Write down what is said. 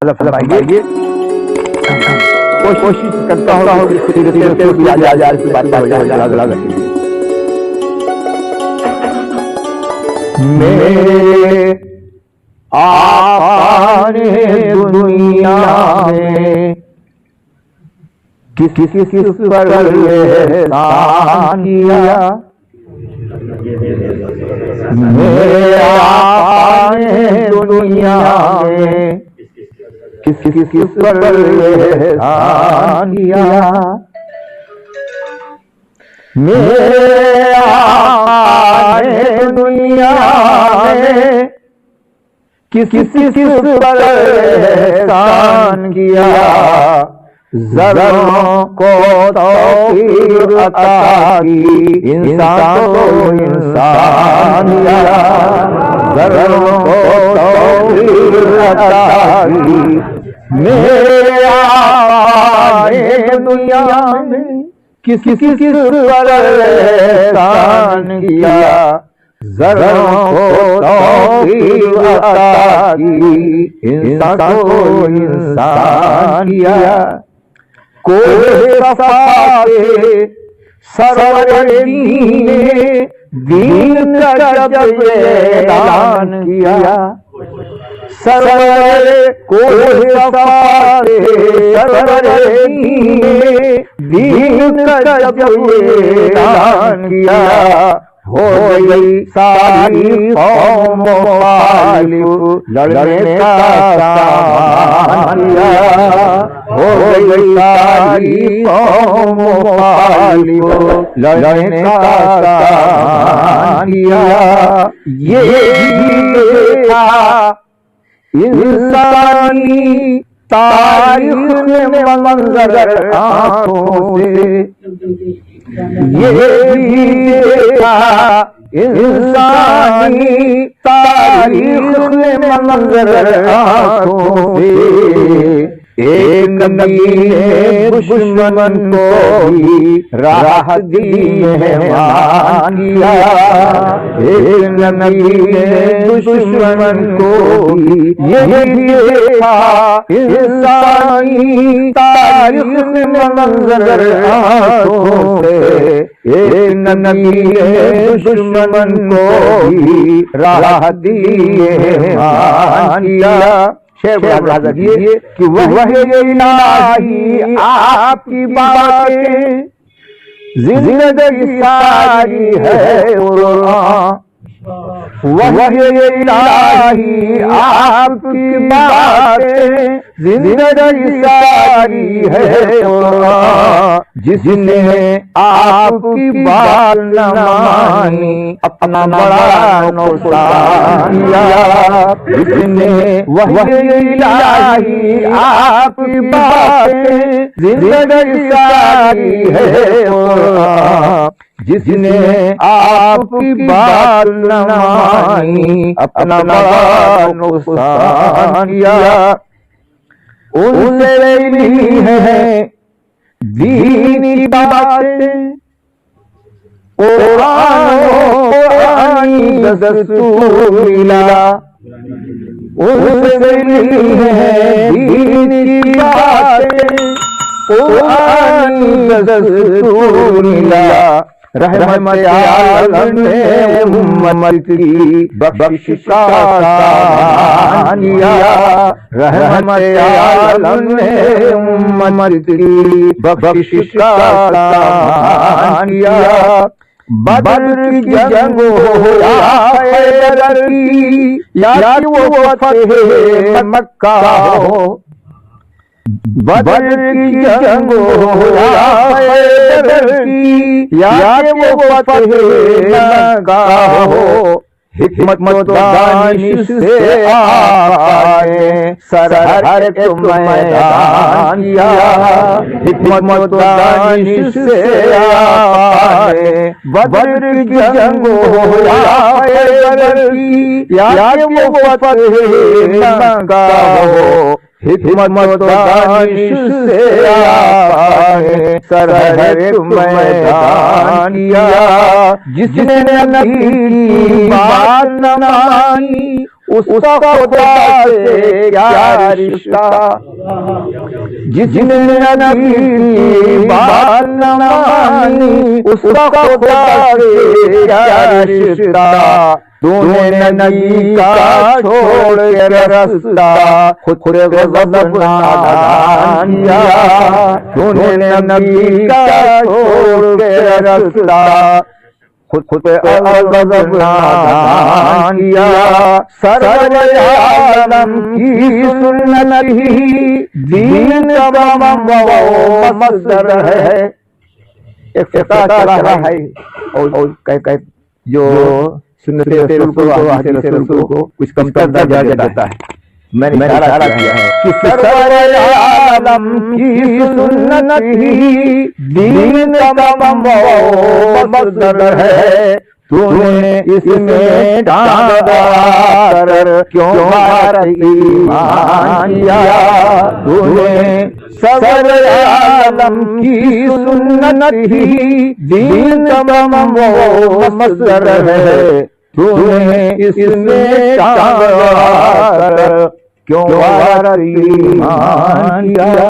फरमाइए। कोशिश करता हूँ मेरे आका ने दुनिया में किस पर एहसान किया। मेरे आका ने दुनिया में किस पर एहसान किया। मेरे आका ने दुनिया में किस पर एहसान किया। ज़रों को तौफ़ीक़ अता की, इंसान को इंसान किया। ज़रों को तौफ़ीक़ अता की, मेरे आका ने दुनिया में किस पर एहसान किया। ज़रों को तौफ़ीक़ अता की, इंसान को इंसान किया। कोई सफ़ा के सरवर दीन का जब ऐलान किया। सरवर कोई सफ़ा के सरवर दीन का जब ऐलान किया। हो गई सारी कौम मुखालिफ, लड़ने का सामान किया। हो गई सारी कौम मुखालिफ, लड़ने का सामान किया। ये था इंसानी तारीख में मंजर आंखों से। ये भी था इंसानी तारीख में मंजर आंखों से। एक नबी ने दुश्मन को भी राह दी मेहमान किया। एक नबी ने दुश्मन को भी ये था इंसानी तारीख में मंजर आंखों से। एक नबी ने दुश्मन को भी राह दी मेहमान किया। शेख ये कि वह इलाही आपकी बातें जिंदगी सारी है। वह इलाही आपकी बातें जिंदगी सारी है। जिसने आपकी बात न मानी अपना बड़ा नुकसान किया। जिसने वह इलाही आपकी बातें जिंदगी सारी है। जिसने आपकी बात न मानी अपना बड़ा नुकसान किया। उनसे नहीं है दीन की बातें, कुरानी दस्तूर मिला। उनसे नहीं है दीन की बातें, कुरानी दस्तूर मिला। रहमत आलम ने उम्मत की बख्शिश का सामान किया। रहमत आलम ने उम्मत की बख्शिश का सामान किया। बदर की जंग हो या वो फतेह मक्का हो। बदर की जंग हो या वो फतेह मक्का हो। हिकमत दानिश से आए सरहद के मैदान किया। हिकमत दानिश से आए बदर की जंग हो या वो फतेह मक्का हो। हिकमत दानिश से आए सरहद मैदान किया। जिसने नबी की बात न मानी उसका खुदा से क्या रिश्ता, जिसने नबी की बात न मानी उसका खुदा से क्या रिश्ता। तूने नबी का छोड़ के रास्ता खुद गज़ब नादान किया। तूने नबी का छोड़ के रास्ता खुद गज़ब नादान किया। सरवर आलम की सुन्नत ही दीन का मसदर है। एक फतवा चला है और कह जो सुन्नते रसूल को हदीस रसूल को कुछ कम दर्जा देता है। मैंने इशारा किया है कि सरवर आलम की सुन्नत ही दीन का मसदर है। तूने इसमें डालकर क्यों भारत ईमान किया। तूने सरवर आलम की सुन्नत ही दीन का मसदर है। तूने इसमें डालकर क्यों भारत ईमान किया।